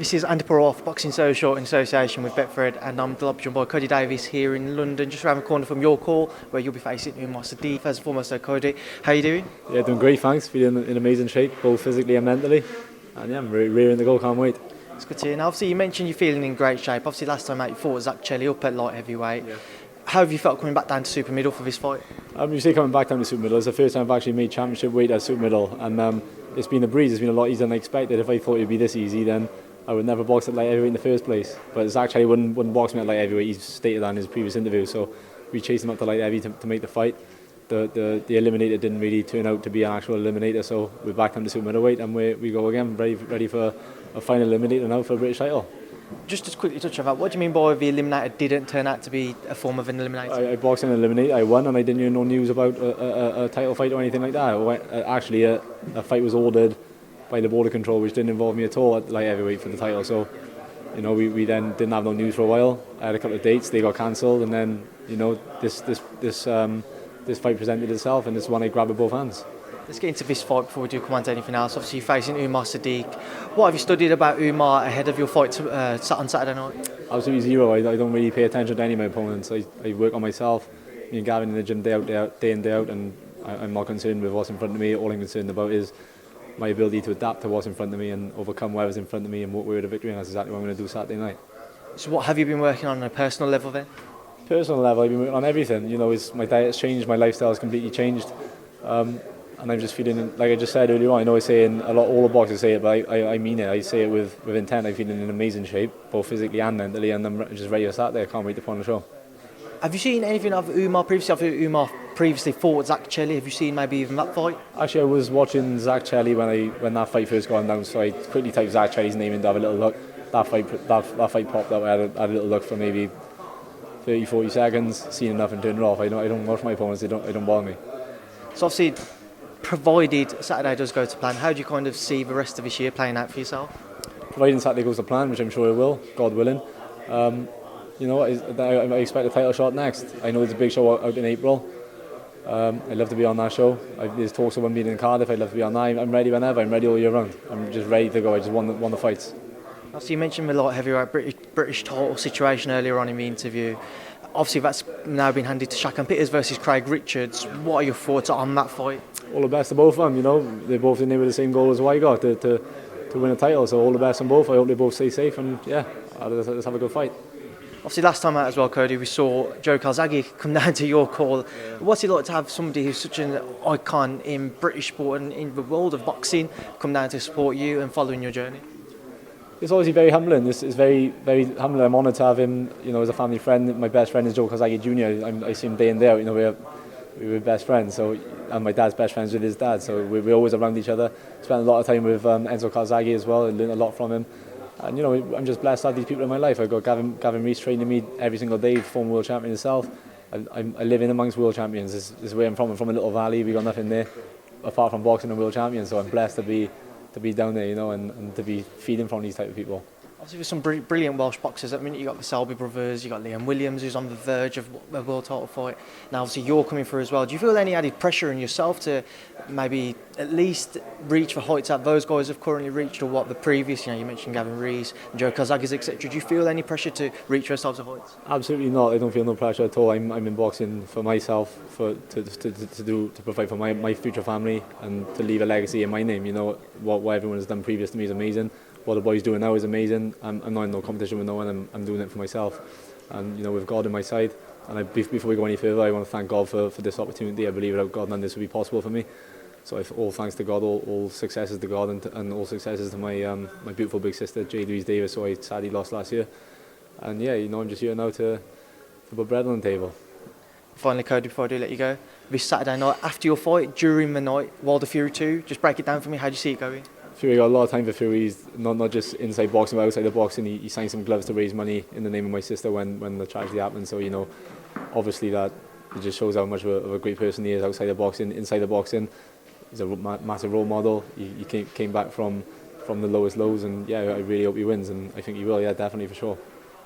This is Andi Purewal, Boxing Social in association with Betfred, and I'm delighted by Kody Davies here in London, just around the corner from your call, where you'll be facing Umar Sadiq. First and foremost, Kody, how are you doing? Yeah, doing great, thanks. Feeling in amazing shape, both physically and mentally. And yeah, I'm rearing to go, can't wait. It's good to hear. Now, obviously, you mentioned you're feeling in great shape. Obviously, last time out you fought Calzaghe up at light heavyweight. Yeah. How have you felt coming back down to super middle for this fight? You say coming back down to super middle. It's the first time I've actually made championship weight at super middle, and it's been a breeze. It's been a lot easier than I expected. If I thought it'd be this easy, then I would never box at light heavyweight in the first place. But Calzaghe wouldn't box me at light heavyweight. He's stated that in his previous interview. So we chased him up to light heavy to make the fight. The eliminator didn't really turn out to be an actual eliminator, so we're back down to super middleweight, and we go again, ready for a final eliminator now for a British title. Just to quickly touch on that, what do you mean by the eliminator didn't turn out to be a form of an eliminator? I boxed in an eliminator, I won, and I didn't hear no news about a title fight or anything like that. Actually, a fight was ordered by the border control, which didn't involve me at all at light heavyweight for the title. So, you know, we then didn't have no news for a while. I had a couple of dates, they got cancelled, and then, you know, this fight presented itself, and this one I grabbed with both hands. Let's get into this fight before we do come on to anything else. Obviously, you're facing Umar Sadiq. What have you studied about Umar ahead of your fight on Saturday night? Absolutely zero. I don't really pay attention to any of my opponents. I work on myself. Me and Gavin in the gym day in, day out, and I'm not concerned with what's in front of me. All I'm concerned about is my ability to adapt to what's in front of me and overcome whatever's in front of me and walk away with a victory, and that's exactly what I'm going to do Saturday night. So what have you been working on a personal level then? Personal level, I've been working on everything. You know, my diet's changed, my lifestyle's completely changed. And I'm just feeling, like I just said earlier on, I know I say all the boxers say it, but I mean it. I say it with intent. I'm feeling in amazing shape, both physically and mentally, and I'm just ready to start there. I can't wait to put on the show. Have you seen anything of Umar previously? After Umar previously fought Calzaghe, have you seen maybe even that fight? Actually, I was watching Calzaghe when that fight first got announced, so I quickly typed Calzagh's name in to have a little look. That fight popped up. I had a little look for maybe 30-40 seconds, seen enough and turned it off. I don't watch my opponents. They don't bother me. So obviously, provided Saturday does go to plan, how do you kind of see the rest of this year playing out for yourself? Providing Saturday goes to plan, which I'm sure it will, God willing. You know, I expect a title shot next. I know there's a big show out in April. I'd love to be on that show. There's talks of one being in Cardiff. I'd love to be on that. I'm ready whenever. I'm ready all year round. I'm just ready to go. I just won the fights. So you mentioned the light heavyweight British title situation earlier on in the interview. Obviously, that's now been handed to Shaq Peters versus Craig Richards. What are your thoughts on that fight? All the best to both of them. You know, they're both in there with the same goal as what I got to win a title. So all the best on both. I hope they both stay safe, and yeah, let's have a good fight. Obviously, last time out as well, Kody, we saw Joe Calzaghe come down to your call. Yeah. What's it like to have somebody who's such an icon in British sport and in the world of boxing come down to support you and following your journey? It's obviously very humbling. It's very, very humbling. I'm honoured to have him, you know, as a family friend. My best friend is Joe Calzaghe Jr. I see him day in, day out. You know, we're best friends. So, and my dad's best friends with his dad. So we're always around each other. Spent a lot of time with Enzo Calzaghe as well. I learned a lot from him. And you know, I'm just blessed to have these people in my life. I've got Gavin Rees training me every single day, former world champion himself. I live in amongst world champions. This is where I'm from. I'm from a little valley. We got nothing there apart from boxing and world champions. So I'm blessed to be down there, you know, and to be feeding from these type of people. Obviously, with some brilliant Welsh boxers. I mean, you got the Selby brothers, you got Liam Williams, who's on the verge of a world title fight. Now, obviously, you're coming through as well. Do you feel any added pressure on yourself to maybe at least reach the heights that those guys have currently reached, or what the previous? You know, you mentioned Gavin Rees, Joe Calzaghe, etc. Do you feel any pressure to reach those types of heights? Absolutely not. I don't feel no pressure at all. I'm in boxing for myself, to provide for my future family and to leave a legacy in my name. You know, what everyone has done previous to me is amazing. What the boys doing now is amazing. I'm not in no competition with no one. I'm doing it for myself, and you know, with God on my side. And before we go any further, I want to thank God for this opportunity. I believe without God, none of this would be possible for me. So all thanks to God, all successes to God, and all successes to my beautiful big sister, Kody Davies, who I sadly lost last year. And yeah, you know, I'm just here now to put bread on the table. Finally, Kody, before I do let you go, this Saturday night, after your fight, during the night, Wilder Fury 2, just break it down for me. How do you see it going? Fury got a lot of time for Fury. He's not just inside boxing but outside the boxing. He signed some gloves to raise money in the name of my sister when the tragedy happened. So, you know, obviously that it just shows how much of a great person he is outside the boxing. Inside the boxing, he's a massive role model. He came back from the lowest lows, and yeah, I really hope he wins, and I think he will. Yeah, definitely, for sure.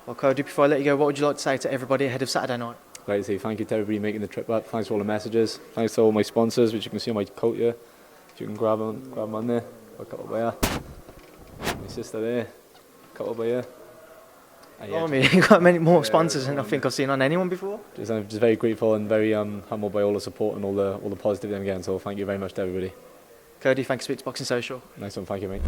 Well, Kody, before I let you go, what would you like to say to everybody ahead of Saturday night? I'd like to say thank you to everybody making the trip up. Thanks for all the messages. Thanks to all my sponsors, which you can see on my coat here. If you can grab them on there. A couple there. My sister there. couple, but yeah. I mean, you've got many more sponsors than I think I've seen on anyone before. I'm just very grateful and very humbled by all the support and all the positivity I'm getting. So thank you very much to everybody. Kody, thanks for speaking to Boxing Social. Nice one, thank you, mate.